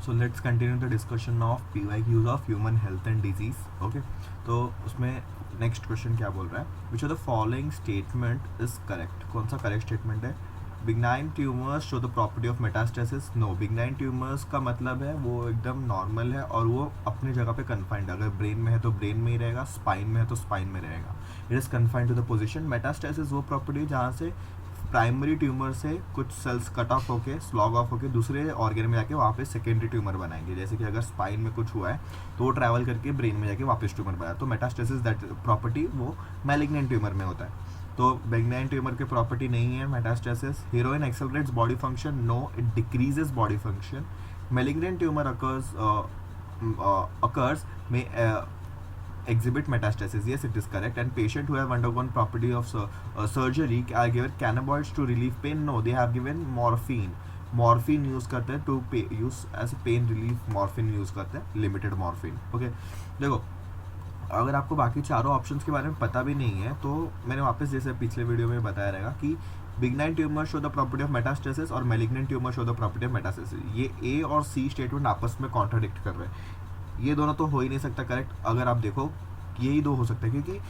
So let's continue the discussion of PYQs of human health and disease. Okay, तो उसमें next question क्या बोल रहा है, which of the following statement is correct. कौन सा करेक्ट स्टेटमेंट है. Benign tumours show the property of metastasis. No, benign tumours का मतलब है वो एकदम नॉर्मल है और वो अपनी जगह पे कन्फाइंड. अगर ब्रेन में है तो ब्रेन में ही रहेगा, स्पाइन में है तो स्पाइन में रहेगा. It is confined to the position. Metastasis वो प्रॉपर्टी जहाँ से प्राइमरी ट्यूमर से कुछ सेल्स कट ऑफ होके स्लॉग ऑफ होके दूसरे ऑर्गन में जाके वहाँ पे सेकेंडरी ट्यूमर बनाएंगे. जैसे कि अगर स्पाइन में कुछ हुआ है तो वो ट्रैवल करके ब्रेन में जाके वापस ट्यूमर बनाया. तो मेटास्टेसिस दैट प्रॉपर्टी वो मैलिग्नेंट ट्यूमर में होता है. तो बेगनाइन ट्यूमर की प्रॉपर्टी नहीं है metastasis. Heroin accelerates body function. No, it decreases body function. Malignant tumour occurs may exhibit metastasis. Yes, it is correct. And patient who have undergone property of surgery are given cannabinoids to relieve pain. No, they have given morphine. Morphine use करते हैं to use as a pain relief. Morphine use करते हैं, limited morphine. Okay, देखो अगर आपको बाकी चारों options के बारे में पता भी नहीं है तो मैंने वापस जैसे पिछले वीडियो में बताया रहेगा कि benign tumour show the property of metastasis और malignant tumour show the property of metastasis. ये ए और सी स्टेटमेंट आपस में कॉन्ट्राडिक्ट कर रहे हैं. ये दोनों तो हो ही नहीं सकता करेक्ट. अगर आप देखो यही दो हो सकता है, क्योंकि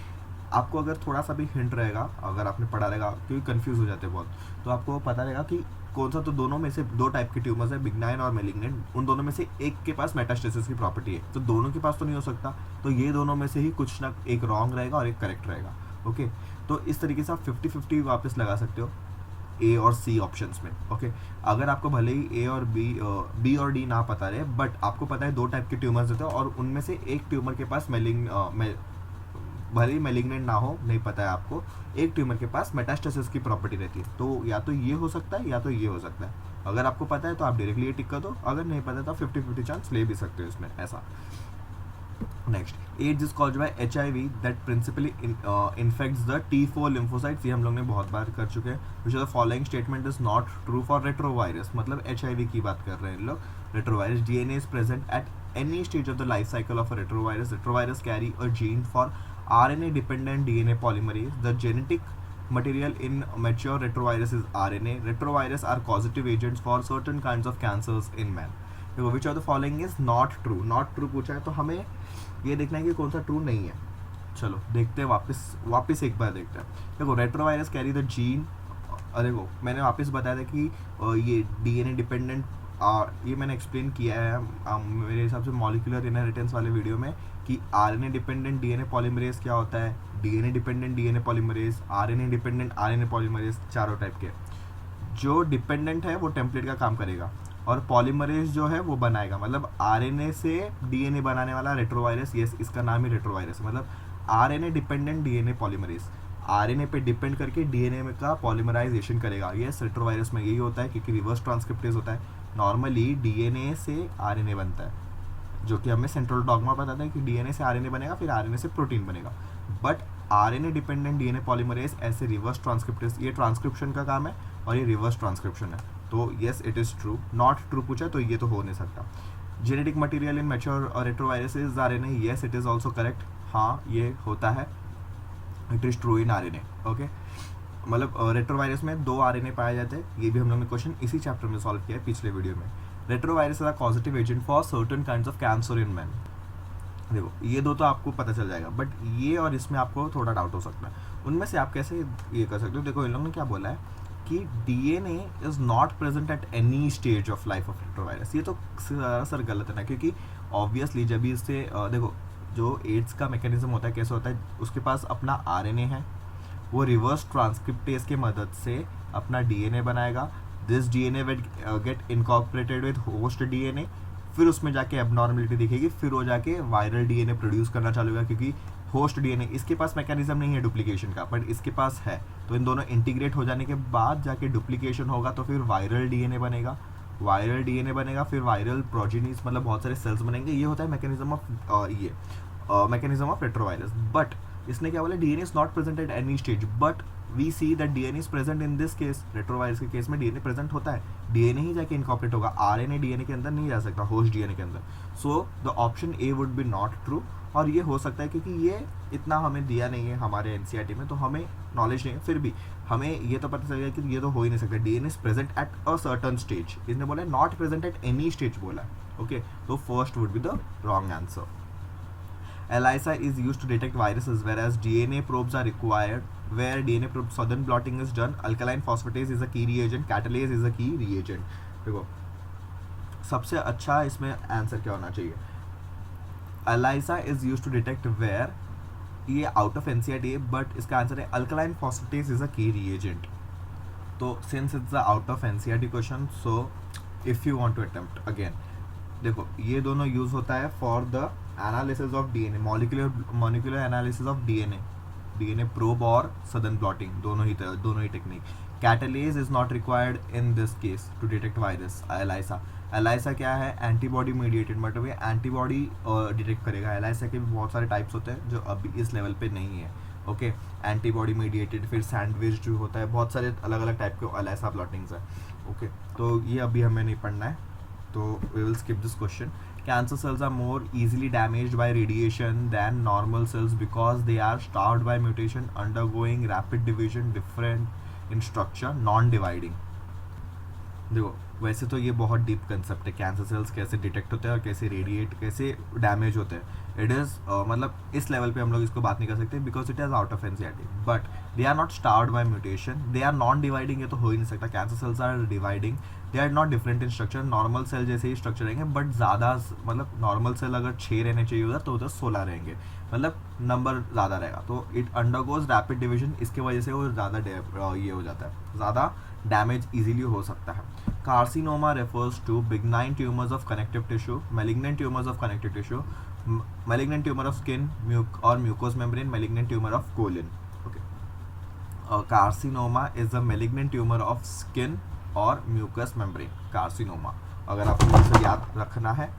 आपको अगर थोड़ा सा भी हिंट रहेगा, अगर आपने पढ़ा रहेगा, क्योंकि कंफ्यूज हो जाते हैं बहुत, तो आपको पता रहेगा कि कौन सा. तो दोनों में से दो टाइप के ट्यूमर्स है, बिगनाइन और मैलिग्नेंट. उन दोनों में से एक के पास मेटास्टेसिस की प्रॉपर्टी है, तो दोनों के पास तो नहीं हो सकता. तो ये दोनों में से ही कुछ ना एक रॉन्ग रहेगा और एक करेक्ट रहेगा. ओके, तो इस तरीके से आप 50-50 वापस लगा सकते हो ए और सी ऑप्शंस में. ओके, अगर आपको भले ही ए और बी और डी ना पता रहे, बट आपको पता है दो टाइप के ट्यूमर्स होते हैं और उनमें से एक ट्यूमर के पास भले ही मैलिग्नेंट ना हो, नहीं पता है आपको, एक ट्यूमर के पास मेटास्टेसिस की प्रॉपर्टी रहती है. तो या तो ये हो सकता है या तो ये हो सकता है. अगर आपको पता है तो आप डायरेक्टली ये टिक कर दो, अगर नहीं पता तो आप 50-50 चांस ले भी सकते हो इसमें, ऐसा. Next, AIDS is caused by HIV that principally infects the T4 lymphocytes. ये हम लोग ने बहुत बार कर चुके हैं. विच of the following statement is not true for retrovirus. मतलब HIV की बात कर रहे हैं लोग. Retrovirus DNA is present at any stage of the life cycle of a retrovirus. Retrovirus carry a gene for RNA dependent DNA polymerase. The genetic material in mature retrovirus is RNA. Retrovirus are causative agents for certain kinds of cancers in man. देखो विच of the following is not true. Not true पूछा है तो हमें ये देखना है कि कौन सा ट्रू नहीं है. चलो देखते हैं, वापस एक बार देखते हैं. देखो रेट्रोवायरस कैरी द जीन. देखो मैंने वापस बताया था कि ये DNA डिपेंडेंट, ये मैंने एक्सप्लेन किया है मेरे हिसाब से मॉलिक्यूलर इनहेरिटेंस वाले वीडियो में कि RNA डिपेंडेंट DNA पॉलीमरेज क्या होता है, DNA dependent DNA polymerase, RNA dependent RNA polymerase, चारों टाइप के. जो डिपेंडेंट है वो टेम्पलेट का काम करेगा और पॉलीमरेज जो है वो बनाएगा. मतलब RNA से DNA बनाने वाला रेट्रोवायरस. यस, इसका नाम ही रेट्रोवायरस. मतलब RNA dependent DNA polymerase, RNA पे डिपेंड करके DNA में का पॉलीमराइजेशन करेगा. यस, रेट्रोवायरस में यही होता है क्योंकि रिवर्स ट्रांसक्रिप्टेज होता है. नॉर्मली DNA से RNA बनता है, जो कि हमें सेंट्रल डॉगमा बताता है कि DNA से RNA बनेगा, फिर RNA से प्रोटीन बनेगा. But RNA dependent DNA polymerase ऐसे रिवर्स ट्रांसक्रिप्टेज, ये ट्रांसक्रिप्शन का काम है और ये रिवर्स ट्रांसक्रिप्शन है. तो yes it is true. Not true पूछा तो ये तो हो नहीं सकता. Genetic material in mature retroviruses RNA. Yes it is also correct. हाँ ये होता है, it is true in RNA. Okay, मतलब रेट्रोवायरस में 2 RNA पाए जाते हैं. ये भी हम लोग ने क्वेश्चन इसी चैप्टर में सॉल्व किया है पिछले वीडियो में. Retrovirus are causative agent for certain kinds of cancer in man. देखो ये दो तो आपको पता चल जाएगा, बट ये और इसमें आपको थोड़ा डाउट हो सकता है. उनमें से आप कैसे ये कर सकते हो. देखो इन लोगों ने क्या बोला है कि DNA is not present at any stage of life of retrovirus. ये तो सर गलत है ना, क्योंकि ऑब्वियसली जब इससे देखो जो एड्स का मैकेनिज्म होता है कैसे होता है, उसके पास अपना RNA है, वो रिवर्स ट्रांसक्रिप्टेज के मदद से अपना DNA बनाएगा. This DNA will get incorporated with host DNA, फिर उसमें जाके एबनॉर्मलिटी दिखेगी, फिर वो जाके वायरल DNA प्रोड्यूस करना चालू होगा. क्योंकि होस्ट DNA इसके पास मैकेनिज्म नहीं है डुप्लीकेशन का, बट इसके पास है. तो इन दोनों इंटीग्रेट हो जाने के बाद जाके डुप्लीकेशन होगा, तो फिर वायरल DNA बनेगा. वायरल DNA बनेगा, फिर वायरल प्रोजेनीज, मतलब बहुत सारे सेल्स बनेंगे. ये होता है mechanism of mechanism of retrovirus. But इसने क्या बोला, DNA is not present at any stage, but we see that DNA is present in this case. Retrovirus के केस में DNA प्रेजेंट होता है. DNA ही जाके इनकॉर्पोरेट होगा, RNA DNA के अंदर नहीं जा सकता, होस्ट DNA के अंदर. So the option A would be not true. और ये हो सकता है क्योंकि ये इतना हमें दिया नहीं है हमारे NCERT में, तो हमें नॉलेज नहीं है. फिर भी हमें ये तो पता चल गया कि ये तो हो ही नहीं सकता. DNA is present at a certain stage. इसने बोला not present at any stage बोला. ओके, तो first would be the wrong answer. ELISA is used to detect viruses, whereas DNA probes are required. Where DNA probe southern blotting is done, alkaline phosphatase is a key reagent, catalase is a key reagent. देखो सबसे अच्छा इसमें answer क्या होना चाहिए. ELISA is used to detect where, ये out of NCERT है, but इसका आंसर है alkaline phosphatase is a key reagent. तो since it's out of NCERT question, so if you want to attempt again, देखो ये दोनों यूज होता है for the analysis of DNA, molecular analysis of DNA probe और Southern blotting, दोनों ही technique. Catalase is not required in this case to detect virus. ELISA क्या है, एंटीबॉडी मीडिएटेड, मतलब ये एंटीबॉडी डिटेक्ट करेगा. ELISA के भी बहुत सारे टाइप्स होते हैं जो अभी इस लेवल पे नहीं है. ओके, एंटीबॉडी मीडिएटेड, फिर सैंडविच जो होता है, बहुत सारे अलग अलग टाइप के ELISA ब्लॉटिंग्स है. ओके, तो ये अभी हमें नहीं पढ़ना है, तो we will skip this question. Cancer cells are more easily damaged by radiation than normal cells because they are starved by mutation, undergoing rapid division, different in structure, non-dividing. देखो वैसे तो ये बहुत डीप कंसेप्ट है, cancer cells कैसे detect होते हैं और कैसे रेडिएट, कैसे डैमेज होते हैं. इट इज़ मतलब इस लेवल पे हम लोग इसको बात नहीं कर सकते because it is out of NCERT. But they are not started by mutation, they are non dividing, ये तो हो ही नहीं सकता. Cancer cells are dividing, they are not different in structure, normal cell जैसे ही स्ट्रक्चर रहेंगे, बट ज़्यादा मतलब नॉर्मल सेल अगर 6 रहने चाहिए उधर, तो उधर 16 रहेंगे, मतलब नंबर ज़्यादा रहेगा. तो इट अंडरगोज रैपिड डिविजन, इसके वजह से वो ज़्यादा ये हो जाता है, ज़्यादा डैमेज इजीली हो सकता है. Carcinoma refers to benign tumors of connective tissue, malignant tumors of connective tissue, malignant tumor of skin or mucous membrane, malignant tumor of colon. Okay. Carcinoma is a malignant tumor of skin or mucous membrane. Carcinoma. अगर आपको ये सब याद रखना है,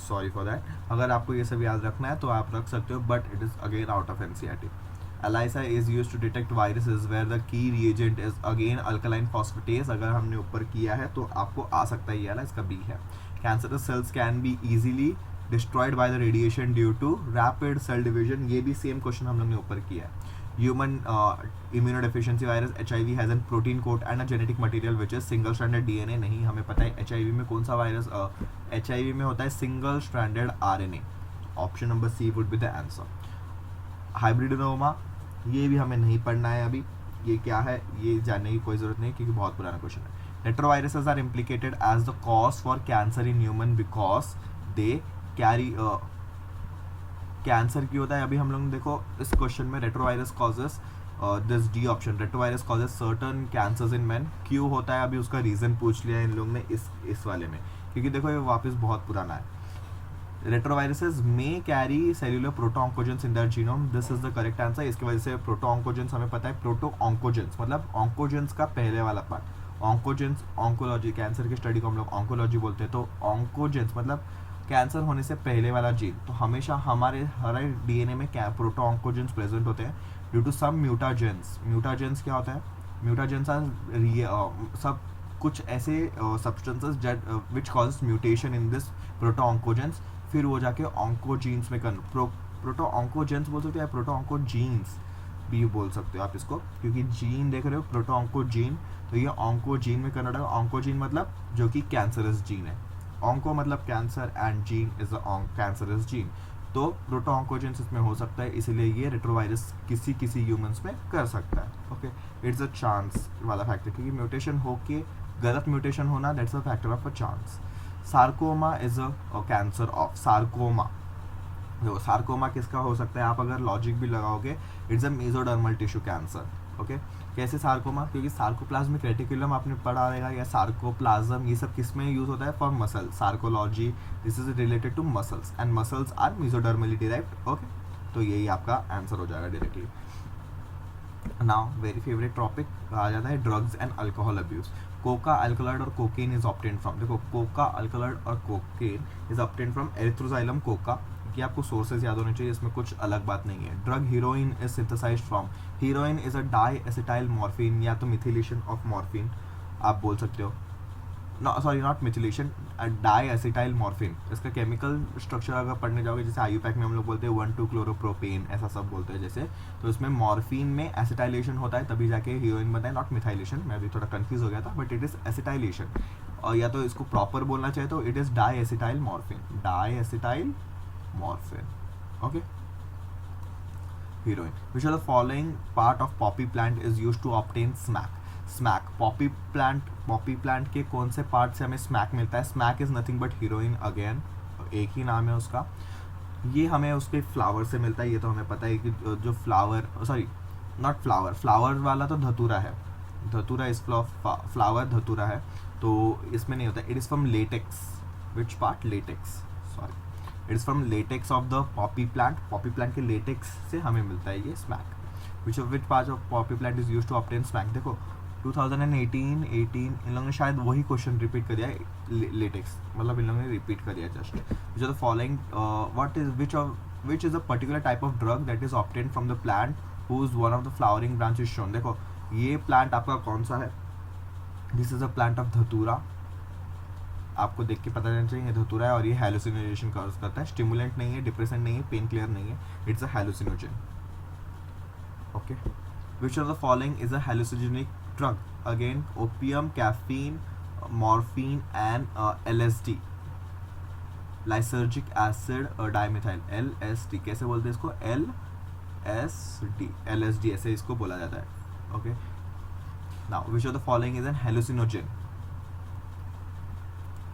sorry for that, अगर आपको ये सब याद रखना है तो आप रख सकते हो, but it is again out of NCERT. ELISA is used to detect viruses where the key reagent is again alkaline phosphatase. अगर हमने ऊपर किया है तो आपको आ सकता है ये वाला, इसका B है. Cancerous cells can be easily destroyed by the radiation due to rapid cell division. ये भी सेम क्वेश्चन हम लोग ने ऊपर किया है. Human immunodeficiency virus HIV has a protein coat and a genetic material which is single stranded DNA. नहीं, हमें पता है HIV में कौन सा वायरस, HIV में होता है single stranded RNA. Option number C would be the answer. Hybridoma, ये भी हमें नहीं पढ़ना है अभी, ये क्या है ये जानने की कोई ज़रूरत नहीं क्योंकि बहुत पुराना क्वेश्चन है. Retroviruses are implicated as the cause for cancer in human because they carry cancer की होता है. अभी हम लोग देखो इस क्वेश्चन में retrovirus causes, this D option, retrovirus causes certain cancers in man. क्यों होता है अभी उसका रीज़न पूछ लिया इन लोग ने इस वाले में, क्योंकि देखो ये वापस बहुत पुराना है. रेट्रोवायरसेस में carry cellular protooncogenes in their genome, this is the correct answer. इसकी वजह से प्रोटोऑन्कोजेंस हमें पता है, प्रोटोऑन्कोजेंस मतलब ऑन्कोजेंस का पहले वाला पार्ट. ऑन्कोजेंस, ऑन्कोलॉजी, कैंसर की स्टडी को हम लोग ऑन्कोलॉजी बोलते हैं. तो ऑन्कोजेंस मतलब कैंसर होने से पहले वाला जीन. तो हमेशा हमारे हर DNA में प्रोटोऑन्कोजेंस प्रेजेंट होते हैं due to some mutagens. Mutagens क्या होता है, म्यूटाजेंस आर सब कुछ ऐसे substances which causes mutation in this protooncogenes, फिर वो जाके ऑन्कोजीन्स में प्रोटोऑन्कोजेंस बोल सकते हो या प्रोटोऑन्कोजीन्स भी बोल सकते हो आप इसको, क्योंकि जीन देख रहे हो प्रोटोऑन्कोजीन, तो ये ऑन्कोजीन में कन्वर्ट होगा. ऑन्कोजीन मतलब जो कि कैंसरस जीन है, ऑन्को मतलब cancer and gene is a cancerous gene. तो प्रोटोऑन्कोजेंस इसमें हो सकता है, इसीलिए ये रेट्रोवायरस किसी ह्यूमंस में कर सकता है. ओके, इट्स अ चांस वाला फैक्टर, क्योंकि म्यूटेशन होके गलत म्यूटेशन होना, that's a factor of a chance. Sarcoma is a cancer of sarcoma. देखो सार्कोमा किसका हो सकता है, आप अगर लॉजिक भी लगाओगे, it's a mesodermal tissue cancer. Okay, कैसे सार्कोमा, क्योंकि सार्कोप्लाज्मिक रेटिकुलम आपने पढ़ा रहेगा, या सार्कोप्लाज्म, ये सब किस में यूज होता है, for muscle. Sarcology, this is related to muscles and muscles are mesodermally derived. Okay, तो यही आपका आंसर हो जाएगा directly. Now very favourite topic आ जाता है drugs and alcohol abuse. Coca alkaloid और कोकेन इज ऑब्टेन्ड फ्रॉम, देखो कोका अल्कलॉइड और cocaine is obtained from erythroxylum coca. कि आपको सोर्सेज याद होने चाहिए, इसमें कुछ अलग बात नहीं है. Drug heroin is synthesized from, heroin is a di acetyl morphine, या तो मिथिलेशन ऑफ मॉर्फिन आप बोल सकते हो. Sorry not methylation, di acetyl morphine. इसका केमिकल स्ट्रक्चर अगर पढ़ने जाओगे, जैसे आईयूपैक में हम लोग बोलते हैं 1,2-क्लोरोप्रोपेन, ऐसा सब बोलते हैं जैसे, तो इसमें मॉर्फिन में एसिटाइलेशन होता है तभी जाके हीरोइन बनता है, नॉट मिथाइलेशन. मैं अभी थोड़ा कंफ्यूज हो गया था, बट इट इज एसिटाइलेशन. और या तो इसको प्रॉपर बोलना चाहिए तो it is di acetyl morphine, di acetyl morphine. Okay. Heroin. Which of the following part of poppy plant is used to obtain smack? Smack. Poppy plant के कौन से पार्ट से हमें स्मैक मिलता है? Smack is nothing but heroine again, एक ही नाम है उसका. ये हमें उसके फ्लावर से मिलता है, ये तो हमें पता है कि जो flower, sorry not flower, flower वाला तो धतूरा है, धतूरा इज फ्लावर धतूरा है, तो इसमें नहीं होता. It is from latex. Which part? Latex. Sorry, it is from latex of the poppy plant. Poppy plant के लेटेक्स से हमें मिलता है ये smack. Which part of poppy plant is use to obtain smack? देखो 2018 इन लोगों ने शायद वही क्वेश्चन रिपीट कर दिया है, लेटेक्स मतलब इन लोगों ने रिपीट कर दिया just. Which are the following, what is which is a particular type of drug that is obtain from the plant whose one of the flowering branch is shown? देखो ये प्लांट आपका कौन सा है? This is a plant of datura. आपको देख के पता चलना चाहिए धतूरा है, और ये हैलुसिनेशन कॉज करता है. स्टिमुलेंट नहीं है, डिप्रेसेंट नहीं है, पेन क्लियर नहीं है, it's a hallucinogen. Okay. Which of the following is a hallucinogenic drug? Again opium, caffeine, morphine and LSD, lysergic acid, dimethyl. LSD कैसे बोलते हैं इसको? LSD, LSD ऐसे इसको बोला जाता है. Okay. Now which of the following is an hallucinogen?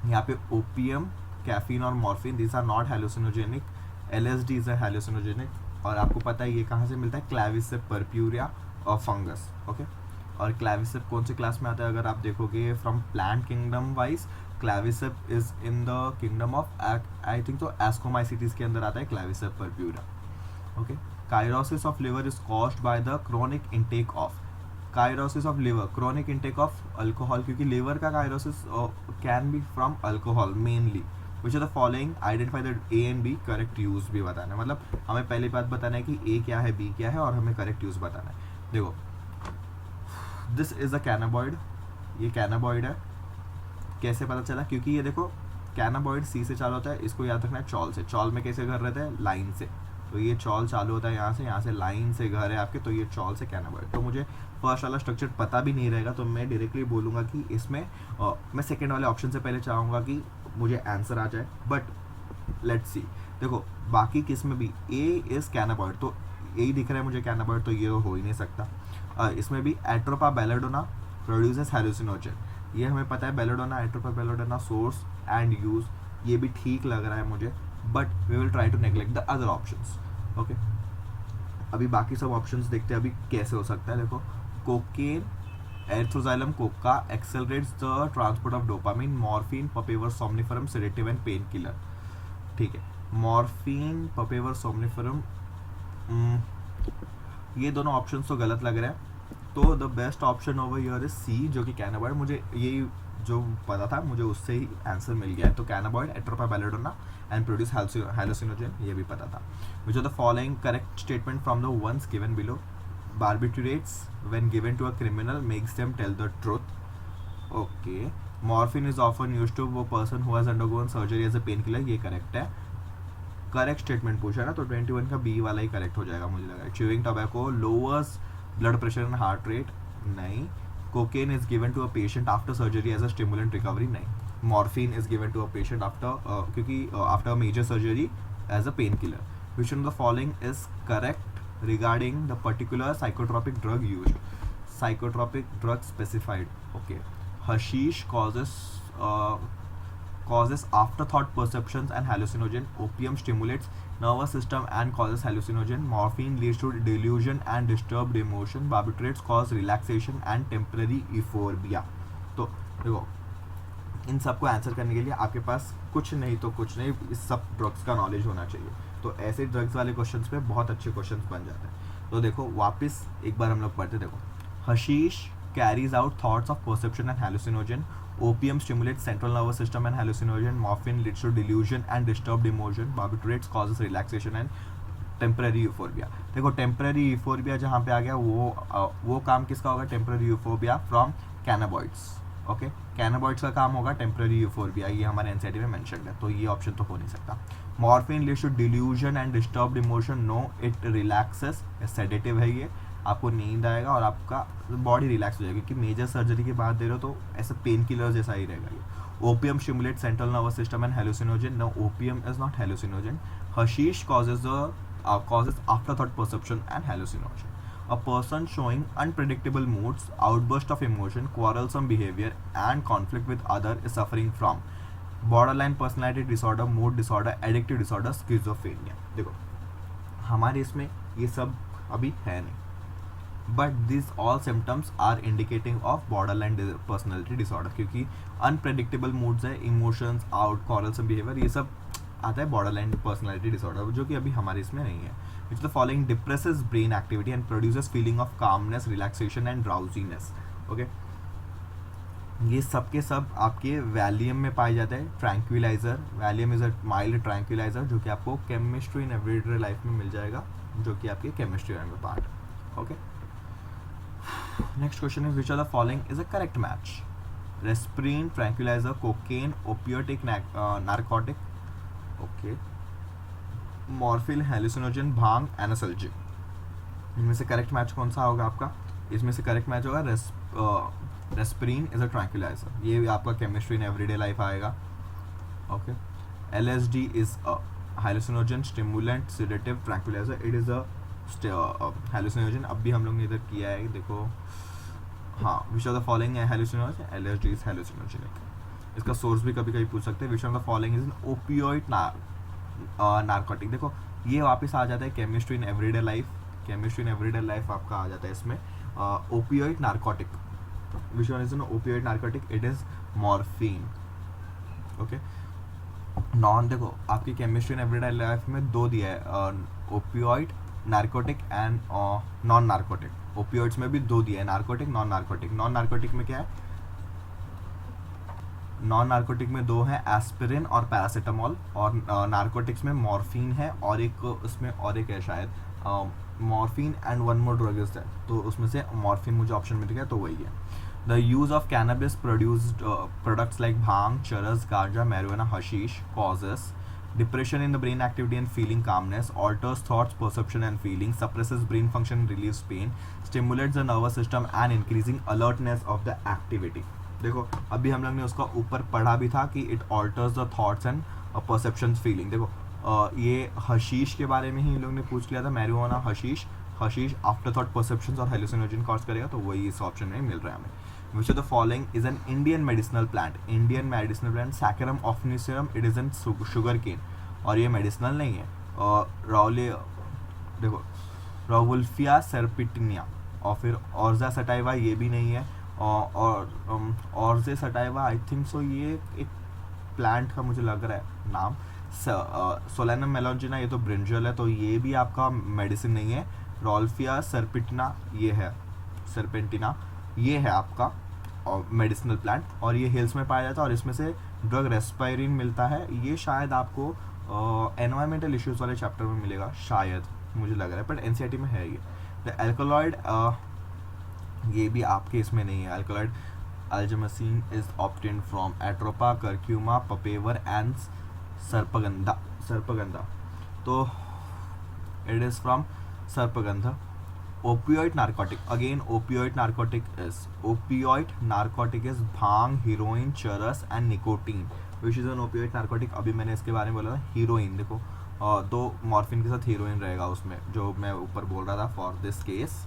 यहाँ पे ओपियम, कैफीन और morphine, this are not hallucinogenic. LSD is a hallucinogenic. और आपको पता है ये कहाँ से मिलता है? क्लैविसेप पर्प्यूरिया और फंगस. ओके. और क्लैविसेप कौन से क्लास में आता है? अगर आप देखोगे from plant kingdom wise, claviceps is in the kingdom of, I think तो एस्कोमाइसिटीज के अंदर आता है claviceps purpurea. Okay. Cirrhosis of liver is caused by the chronic intake of, cirrhosis of liver, chronic intake of alcohol, क्योंकि liver का cirrhosis can be from alcohol mainly. Which are the following? Identify the A and B, correct use भी बताना है. मतलब हमें पहली बात बताना है कि A क्या है, B क्या है, और हमें करेक्ट यूज बताना है. देखो दिस इज अ कैनाबॉइड, ये कैनाबॉइड है. कैसे पता चला? क्योंकि ये देखो कैनाबॉइड C से चालू होता है, इसको याद रखना है चॉल से. चॉल में कैसे घर रहते हैं? लाइन से. तो ये चॉल चालू होता है यहाँ से लाइन से घर है आपके, तो ये चॉल से कैनाबॉइड. तो मुझे फर्स्ट वाला स्ट्रक्चर पता भी नहीं रहेगा, तो मैं डायरेक्टली बोलूँगा कि इसमें मैं सेकेंड वाले ऑप्शन से पहले चाहूँगा कि मुझे आंसर आ जाए, बट लेट्स सी. देखो बाकी किस में भी A इज कैनाबॉइड, तो A दिख रहा है मुझे कैनाबॉइड, तो ये तो हो ही नहीं सकता. इसमें भी एट्रोपा बेलेडोना प्रोड्यूसेस हैलुसिनोजन, ये हमें पता है. Belladonna, atropa belladonna, source and use, ये भी ठीक लग रहा है मुझे, but we will try to neglect the other options. Okay. अभी बाकी सब ऑप्शंस देखते हैं अभी कैसे हो सकता है. देखो cocaine, erythroxylum coca accelerates the transport of dopamine, morphine, papaver somniferum, sedative and pain killer. ठीक है. मॉर्फिन, पपेवर सोमनिफरम, ये दोनों ऑप्शंस तो गलत लग रहे हैं, तो the best option over here is C, जो कि कैनाबॉइड. मुझे ये जो पता था मुझे उससे ही आंसर मिल गया है. तो cannabinoid, atropa belladonna and produce hallucinogen, ये भी पता था. Which are the following correct statement from the ones given below? Barbiturates when given to a criminal makes them tell the truth. Okay. Morphine is often used to a person who has undergone surgery as a painkiller, ये correct है. Correct statement पूछा ना, तो 21 का B वाला ही correct हो जाएगा मुझे लगा. Chewing tobacco lowers blood pressure and heart rate, नहीं. Cocaine is given to a patient after surgery as a stimulant recovery, नहीं. Morphine is given to a patient after, क्योंकि after major surgery as a pain killer. Which one of the following is correct regarding the particular psychotropic drug used? Psychotropic drug specified. Okay. Hashish causes afterthought perceptions and hallucinogen. Opium stimulates nervous system and causes hallucinogen. Morphine leads to delusion and disturbed emotion. Barbiturates cause relaxation and temporary euphoria. तो देखो इन सबको answer करने के लिए आपके पास कुछ नहीं तो कुछ नहीं, इस सब ड्रग्स का नॉलेज होना चाहिए. तो ऐसे ड्रग्स वाले क्वेश्चंस पे बहुत अच्छे क्वेश्चंस बन जाते हैं. तो देखो वापस एक बार हम लोग पढ़ते. देखो hashish carries out thoughts of perception and hallucinogen, opium stimulates central nervous system and hallucinogen, morphine leads to delusion and disturbed emotion, barbiturates causes relaxation and temporary euphorbia. देखो टेम्पररी यूफोर्बिया जहाँ पे आ गया वो काम किसका होगा? Temporary euphorbia from cannabinoids. Okay. Cannabinoids का काम होगा टेम्पररी यूफोर्बिया, ये हमारे एनसीईआरटी में मेंशन है, तो ये ऑप्शन तो हो नहीं सकता. Morphine leads to delusion and disturbed emotion, no. It relaxes, sedative है ये, आपको नींद आएगा और आपका बॉडी रिलैक्स हो जाएगी, क्योंकि मेजर सर्जरी के बाद दे रहे हो तो ऐसा पेन किलर जैसा ही रहेगा ये. Opium stimulates central nervous system and hallucinogen. No, opium is not hallucinogen. Hashish causes afterthought perception and hallucinogen. A person showing unpredictable moods, outburst of emotion, quarrelsome behavior, and conflict with other is suffering from borderline personality disorder, mood disorder, addictive disorder, schizophrenia. देखो हमारे इसमें ये सब अभी है नहीं, but this all symptoms are indicating of borderline personality disorder, क्योंकि unpredictable moods है, इमोशंस, आउट कॉरल्सम बिहेवियर, ये सब आता है बॉर्डरलाइन पर्सनैलिटी डिसऑर्डर, जो कि अभी हमारे इसमें नहीं है. Which the following depresses brain activity and produces feeling of calmness, relaxation and drowsiness. Okay, ये सब के सब आपके वैलियम में पाए जाते हैं. Tranquilliser, Valium is a mild tranquilliser, जो कि आपको केमिस्ट्री इन एवरीडे लाइफ में मिल जाएगा, जो कि आपके केमिस्ट्री में part. Okay, next question is which of the following is a correct match? Aspirin, tranquilizer, cocaine, opioid narcotic, okay, morphine, hallucinogen, भांग, एनासल्जिक. इनमें से करेक्ट मैच कौन सा होगा आपका? इसमें से करेक्ट मैच होगा रेस्पिरिन इज अ ट्रैंक्विलाइजर, ये आपका केमिस्ट्री इन एवरीडे लाइफ आएगा. Okay, LSD is a hallucinogen, stimulant, sedative, tranquilizer. It is a hallucinogen. अब भी हम लोग ने इधर किया है, देखो. हाँ, विच ऑफ द फॉलोइंग है hallucinogen? LSD is hallucinogenic. इसका सोर्स भी कभी कभी पूछ सकते हैं. विच of the following is an opioid narcotic. देखो ये वापस आ जाता है chemistry in everyday life. Chemistry in everyday life आपका आ जाता है इसमें opioid narcotic. Which one is an opioid narcotic? It is morphine. Okay, non, देखो आपकी केमिस्ट्री इन एवरीडे लाइफ में दो दिया है, opioid narcotic and non narcotic. Opioids में भी दो दिया है, narcotic, non narcotic. Non narcotic में क्या है? नॉन नार्कोटिक में दो है, एस्पिरिन और पैरासीटामोल. और नार्कोटिक्स में मॉर्फिन है और एक उसमें और एक है शायद morphine and one more drug is that. तो उसमें से मॉर्फिन मुझे ऑप्शन मिल गया, तो वही है. The use of cannabis produced products like bhang, charas, ganja, marijuana, hashish causes depression in the brain activity and feeling calmness, alters thoughts, perception and feeling, suppresses brain function, relieves pain, stimulates the nervous system and increasing alertness of the activity. देखो अभी हम लोग ने उसका ऊपर पढ़ा भी था कि it alters the thoughts and perceptions, feeling. देखो ये हशीश के बारे में ही लोग ने पूछ लिया था, marijuana, hashish after thought perceptions और हेलुसिनोजन कॉज करेगा, तो वही इस ऑप्शन में मिल रहा है हमें. Which of the following is an Indian medicinal plant? Indian medicinal plant saccharum officinarum. It is an sugar cane, और ये मेडिसिनल नहीं है. देखो रावुल्फिया सर्पिटिनिया, और फिर ऑर्जा सटाइवा, ये भी नहीं है. और ऑर्जे सटाइवा आई थिंक सो, ये एक प्लांट का मुझे लग रहा है नाम. सोलेनम मेलोजिना, ये तो ब्रिंजल है, तो ये भी आपका मेडिसिन नहीं है. रॉल्फिया सर्पिटिना, ये है सर्पेंटिना, ये है आपका मेडिसिनल प्लांट, और ये हिल्स में पाया जाता है. और इसमें से ड्रग रेस्पायरिन मिलता है, ये शायद आपको एनवायरमेंटल इश्यूज वाले चैप्टर में मिलेगा शायद, मुझे लग रहा है, बट एनसीईआरटी में है ये. द एल्कोलॉइड, ये भी आपके इसमें नहीं है. एल्कोलॉइड अल्जमसीन is obtained from atropa, curcuma, papaver and sarpagandha. तो it is from sarpagandha. Opioid narcotic, again opioid narcotic is bhang, heroin, charas and nicotine. Which is an opioid narcotic? अभी मैंने इसके बारे में बोला था, हीरोइन. देखो दो मॉर्फिन के साथ हीरोइन रहेगा उसमें, जो मैं ऊपर बोल रहा था. For this case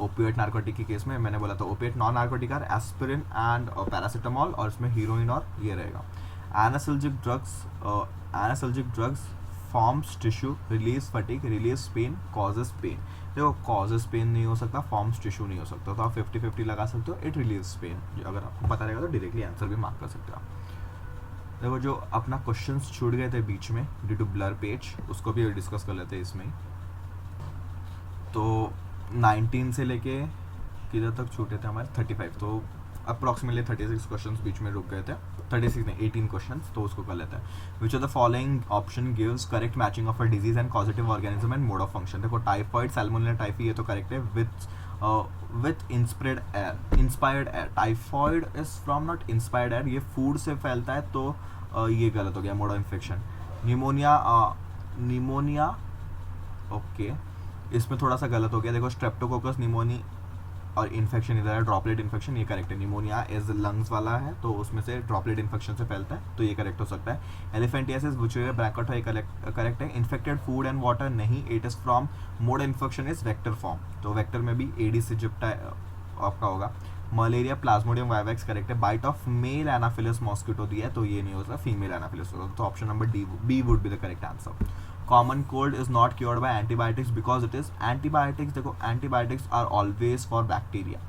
opioid narcotic के केस में मैंने बोला था opioid. Non narcotic are aspirin and paracetamol, और इसमें हीरोइन और ये रहेगा. Analgesic drugs forms tissue, release fatigue, release pain, causes pain. देखो कॉजेस पेन नहीं हो सकता, फॉर्म्स टिश्यू नहीं हो सकता, तो आप 50-50 लगा सकते हो. इट रिलीव्स पेन, अगर आपको पता रहेगा तो डायरेक्टली आंसर भी मार्क कर सकते हो आप. देखो जो अपना क्वेश्चंस छूट गए थे बीच में ड्यू टू ब्लर पेज, उसको भी डिस्कस कर लेते हैं इसमें. तो 19 से लेके किधर तक छूटे थे हमारे? 35. तो अप्रॉक्सीमेटली 36 क्वेश्चंस बीच में रुक गए थे. 36 नहीं, 18 क्वेश्चंस, तो उसको कर लेते हैं. विच of the following option gives correct matching of a disease and causative organism and mode of function? देखो टाइफॉइड, सैल्मोनेला टाइफी, ये तो करेक्ट है. With inspired air. Typhoid is from not inspired air, ये फूड से फैलता है, तो ये गलत हो गया, mode of infection. Pneumonia okay, इसमें थोड़ा सा गलत हो गया. देखो स्ट्रेप्टोकोकस निमोनी और इन्फेक्शन इधर है, ड्रॉपलेट इन्फेक्शन, ये करेक्ट है। निमोनिया इज लंग्स वाला है तो उसमें से ड्रॉपलेट इन्फेक्शन से फैलता है, तो ये करेक्ट हो सकता है। एलिफेंटियासिस बुचेरिया ब्रैंकाटा, ये करेक्ट है। इन्फेक्टेड फूड एंड वाटर नहीं, it is from mode infection is vector form, तो वेक्टर में भी एडिस इजिप्टा आपका होगा। मलेरिया प्लाज्मोडियम वाइवेक्स करेक्ट है। Bite of male anopheles mosquito दिया है तो ये नहीं हो सकता, फीमेल एनाफिलिस होगा, तो option number B would be the correct answer. Common cold is not cured by antibiotics because it is, antibiotics देखो antibiotics are always for bacteria,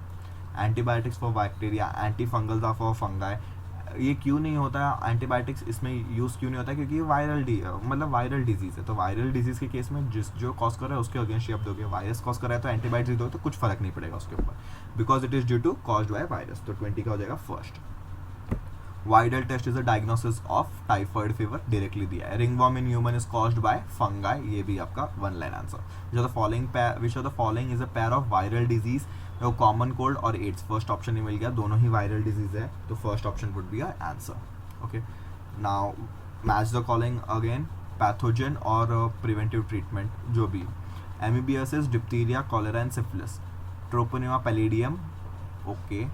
antibiotics for bacteria, anti fungals are for fungi. ये क्यों नहीं होता antibiotics इसमें use क्यों नहीं होता, क्योंकि ये वायरल डिजीज़ है, तो वायरल डिजीज़ के केस में जो कॉज कर रहा है उसके अगेंस्ट आप दोगे। वायरस कॉज कर रहा है तो एंटीबायोटिक्स दोगे तो कुछ फर्क नहीं पड़ेगा उसके ऊपर, because it is due to caused by virus, तो 20 का हो जाएगा first. Widal test is a diagnosis of typhoid fever, directly दिया है। Ringworm in human is caused by fungi, ये भी आपका one line answer. Which of the following is a pair of viral disease, common cold और AIDS, first option ही मिल गया, दोनों ही वायरल डिजीज है, तो first option would be answer. Okay, now match the calling again, pathogen और preventive treatment जो भी। Amoebiasis, diphtheria, cholera and syphilis, treponema pallidum, okay.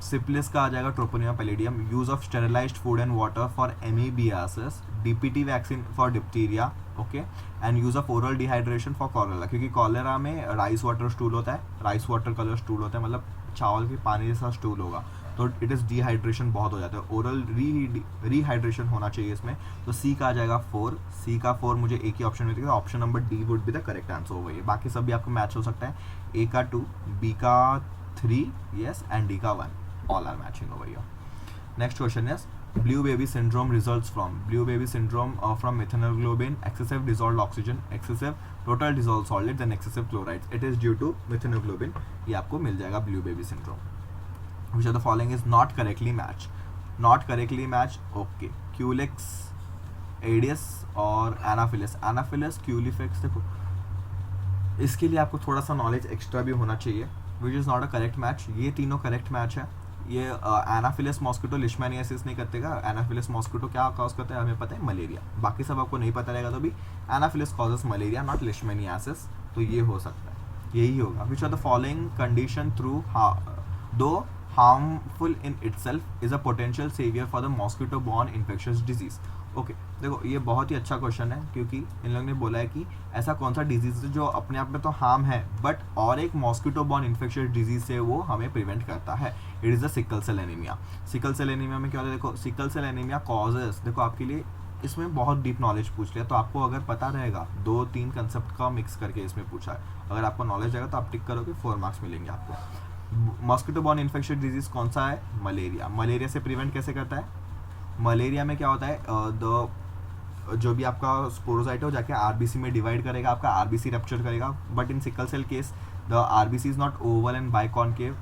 Syphilis का आ जाएगा treponema pallidum. Use of sterilized food and water for amoebiasis, DPT vaccine for diphtheria, okay, and use of oral dehydration for cholera, क्योंकि cholera में rice water stool होता है, rice water colour stool होता है, मतलब चावल के पानी जैसा स्टूल होगा, तो इट इज़ डिहाइड्रेशन बहुत हो जाता है, ओरल रीहाइड्रेशन होना चाहिए इसमें, तो सी का आ जाएगा 4, सी का 4 मुझे एक ही ऑप्शन में दिखेगा, option number D would be the correct answer हो गई। बाकी सब भी आपको मैच हो सकता है, ए का 2, बी का 3, yes, and D का 1, all are matching over here. Next question is blue baby syndrome results from, blue baby syndrome from methanoglobin, excessive dissolved oxygen, excessive total dissolved solids and excessive chlorides, it is due to methanoglobin, ये आपको मिल जाएगा blue baby syndrome। Which of the following is not correctly matched, not correctly matched, okay, Culex, Aedes और Anopheles, Anopheles, Culex, देखो इसके लिए आपको थोड़ा सा नॉलेज एक्स्ट्रा भी होना चाहिए, which is not a correct match, ये तीनों करेक्ट मैच है। ये एनाफिलिस मॉस्किटो लिशमैनियासिस नहीं करतेगा, एनाफिलिस मॉस्किटो क्या कॉज करता है हमें पता है, मलेरिया, बाकी सब आपको नहीं पता रहेगा तो भी anopheles causes malaria not leishmaniasis, तो ये हो सकता है, यही होगा। Which are the following condition through do harmful in itself is a potential saviour for the mosquito borne infectious disease, okay. देखो ये बहुत ही अच्छा क्वेश्चन है, क्योंकि इन लोगों ने बोला है कि ऐसा कौन सा डिजीज है जो अपने आप में तो हार्म है बट और एक मॉस्किटो बॉर्न इन्फेक्शियस डिजीज से वो हमें प्रिवेंट करता है, it is the sickle cell anaemia. Sickle cell anaemia में क्या होता है, देखो सिकल सेल एनीमिया कॉजेस, देखो आपके लिए इसमें बहुत डीप नॉलेज पूछ लिया, तो आपको अगर पता रहेगा 2-3 कंसेप्ट का मिक्स करके इसमें पूछा है, अगर आपको नॉलेज रहेगा तो आप टिक करोगे 4 मार्क्स मिलेंगे आपको। मॉस्किटो बॉर्न इन्फेक्शियस डिजीज कौन सा है, मलेरिया। मलेरिया से प्रिवेंट कैसे करता है, मलेरिया में क्या होता है, जो भी आपका स्पोरोसाइट है वो जाके आरबीसी में डिवाइड करेगा, आपका आरबीसी रप्चर करेगा, but in sickle cell case the RBC is not oval and biconcave,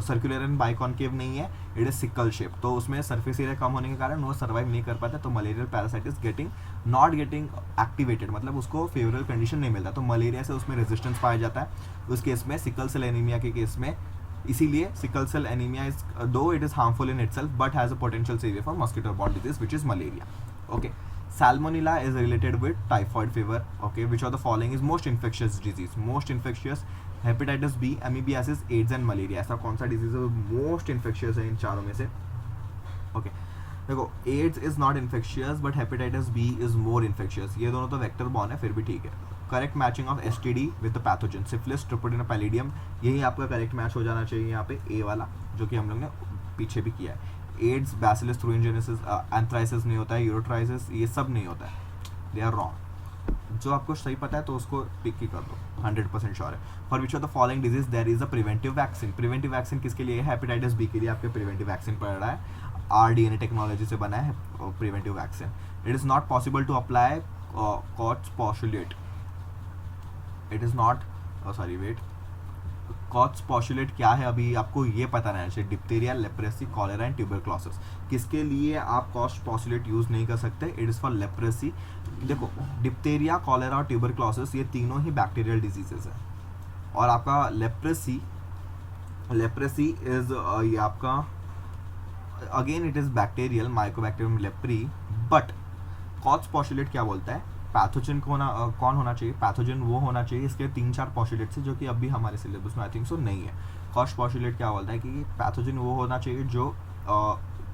circular and biconcave नहीं है, इट इज सिकल शेप, तो उसमें सरफेस एरिया कम होने के कारण वो सर्वाइव नहीं कर पाता, तो malarial parasite is not getting activated, मतलब उसको फेवरेबल कंडीशन नहीं मिलता, तो मलेरिया से उसमें रेजिस्टेंस पाया जाता है उस केस में। सिकल सेल एनीमिया के केस में इसीलिए sickle cell anaemia is though it is harmful in itself but has a potential saviour for mosquito borne disease which is malaria, okay. Salmonella is related with typhoid fever, okay. Which of the following is most infectious disease, most infectious, hepatitis B, amoebiasis, AIDS and malaria, ऐसा कौन सा disease है most infectious है इन चारों में से, okay. देखो AIDS is not infectious but hepatitis B is more infectious, ये दोनों तो वेक्टर बॉर्न है फिर भी ठीक है। Correct matching of STD with the pathogen, syphilis, treponema pallidum, यही आपका करेक्ट मैच हो जाना चाहिए यहाँ पे ए वाला, जो कि हम लोग ने पीछे भी किया है। एड्स, बैसिलस थ्रूइनजेनेसिस, एंथ्राइसिस नहीं होता है, यूरोट्राइसिस, ये सब नहीं होता है, दे आर रॉन्ग। जो आपको सही पता है तो उसको टिक ही कर दो, 100% श्योर है। For which of the following disease there is a preventive vaccine, preventive vaccine किसके लिए है, हेपेटाइटिस बी के लिए आपके प्रिवेंटिव वैक्सीन पड़ रहा है, RDNA टेक्नोलॉजी से बना है preventive vaccine. It is not possible to apply Koch's postulate, it is not sorry wait, Koch's postulate क्या है अभी आपको ये पता रहना चाहिए, diphtheria, leprosy, cholera and tuberculosis, किसके लिए आप कॉट्स पॉस्टुलेट यूज़ नहीं कर सकते, इट इज़ फॉर लेप्रेसी। देखो डिप्थीरिया, कॉलेरा और ट्यूबरक्लोसिस ये तीनों ही बैक्टीरियल डिजीजेज हैं, और आपका लेप्रेसी इज ये आपका again it is bacterial, mycobacterium leprae, but Koch's postulate क्या बोलता है, पैथोजन कौन होना चाहिए? पैथोजन वो होना चाहिए, इसके 3-4 पॉस्टुलेट्स है जो कि अभी हमारे सिलेबस में आई थिंक सो नहीं है. कॉस्ट पॉस्टुलेट क्या बोलता है कि पैथोजन वो होना चाहिए जो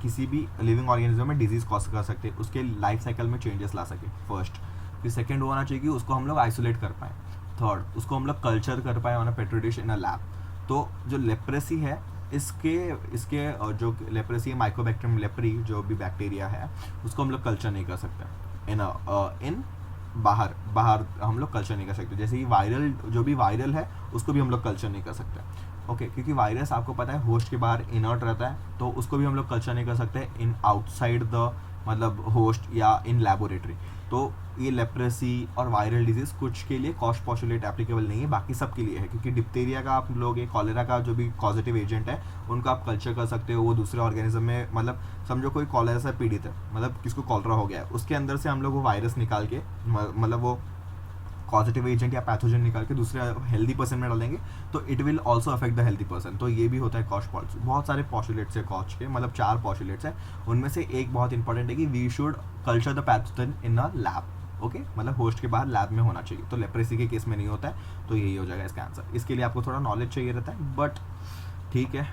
किसी भी लिविंग ऑर्गेनिज्म में डिजीज कॉज कर सकते, उसके लाइफ साइकिल में चेंजेस ला सके, फर्स्ट. फिर सेकेंड होना चाहिए कि उसको हम लोग आइसोलेट कर पाएँ. थर्ड, उसको हम लोग कल्चर कर पाए on a petri dish in a lab. तो जो लेप्रेसी है, इसके इसके जो लेप्रेसी है, माइकोबैक्टीरियम लेप्री जो भी बैक्टीरिया है, उसको हम लोग कल्चर नहीं कर सकते इन बाहर बाहर हम लोग कल्चर नहीं कर सकते. जैसे कि वायरल, जो भी वायरल है उसको भी हम लोग कल्चर नहीं कर सकते. ओके, क्योंकि वायरस आपको पता है होस्ट के बाहर इनर्ट रहता है, तो उसको भी हम लोग कल्चर नहीं कर सकते इन आउटसाइड द मतलब होस्ट या इन लेबोरेटरी. तो ये लेप्रेसी और वायरल डिजीज कुछ के लिए कॉस्ट पॉस्टुलेट एप्लीकेबल नहीं है, बाकी सब के लिए है. क्योंकि डिप्थीरिया का आप लोग, कॉलेरा का जो भी कॉजेटिव एजेंट है उनको आप कल्चर कर सकते हो. वो दूसरे ऑर्गेनिज्म में, मतलब समझो कोई कॉलेरा से पीड़ित है, मतलब किसको कॉलरा हो गया है, उसके अंदर से हम लोग वो वायरस निकाल के, मतलब वो पॉजिटिव एजेंट या पैथोजन निकाल के दूसरे हेल्दी पर्सन में डालेंगे, तो it will also affect the healthy person. तो ये भी होता है कॉस्ट पॉल्स. बहुत सारे पॉस्टुलेट्स है कॉस्ट के, मतलब 4 पॉस्टुलेट्स है. उनमें से एक बहुत इंपॉर्टेंट है कि we should culture the pathogen in a lab. Okay, मतलब होस्ट के बाहर लैब में होना चाहिए. तो लेप्रेसी के केस में नहीं होता है, तो यही हो जाएगा इसका आंसर. इसके लिए आपको थोड़ा नॉलेज चाहिए रहता है, बट ठीक है.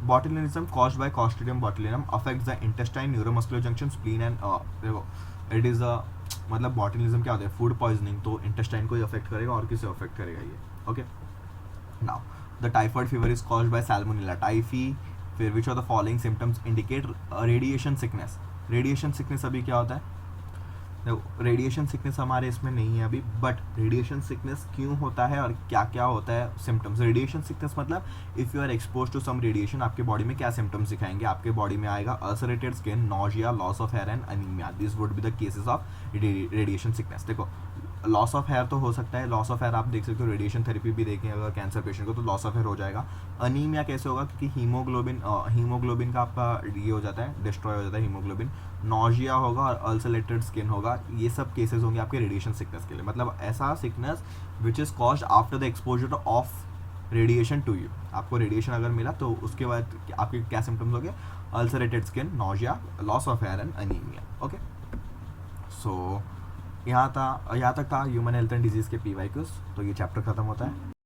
Botulism caused by Clostridium botulinum affects the intestine, neuromuscular junction, spleen and it is a मतलब botulism क्या होता है? Food poisoning. तो इंटेस्टाइन को ही अफेक्ट करेगा और किसे अफेक्ट करेगा ये. Okay, now the typhoid fever is caused by salmonella typhi. फिर which of the following symptoms indicate radiation sickness. Radiation sickness अभी क्या होता है? रेडिएशन सिकनेस हमारे इसमें नहीं है अभी, बट रेडिएशन सिकनेस क्यों होता है और क्या क्या होता है सिम्टम्स. रेडिएशन सिकनेस मतलब if you are expose to some radiation, आपके बॉडी में क्या सिम्टम्स दिखाएंगे? आपके बॉडी में आएगा ulcerated skin, nausea, loss of hair and anaemia. This would be the cases of radiation sickness. देखो, लॉस ऑफ हेयर तो हो सकता है. लॉस ऑफ हेयर आप देख सकते हो, रेडिएशन थेरेपी भी देखें अगर कैंसर पेशेंट को, तो लॉस ऑफ हेयर हो जाएगा. अनीमिया कैसे होगा? क्योंकि हीमोग्लोबिन का आपका ये हो जाता है, डिस्ट्रॉय हो जाता है हीमोग्लोबिन. नॉजिया होगा और अल्सरेटेड स्किन होगा. ये सब केसेस होंगे आपके रेडिएशन सिकनेस के लिए. मतलब ऐसा sickness which is caused after the exposure of radiation to you. आपको रेडिएशन अगर मिला तो उसके बाद आपके क्या सिम्टम्स हो गए? Ulcerated skin, nausea, loss of hair and anaemia. Okay, so यहाँ तक था ह्यूमन हेल्थ एंड डिजीज़ के PYQs. तो ये चैप्टर खत्म होता है.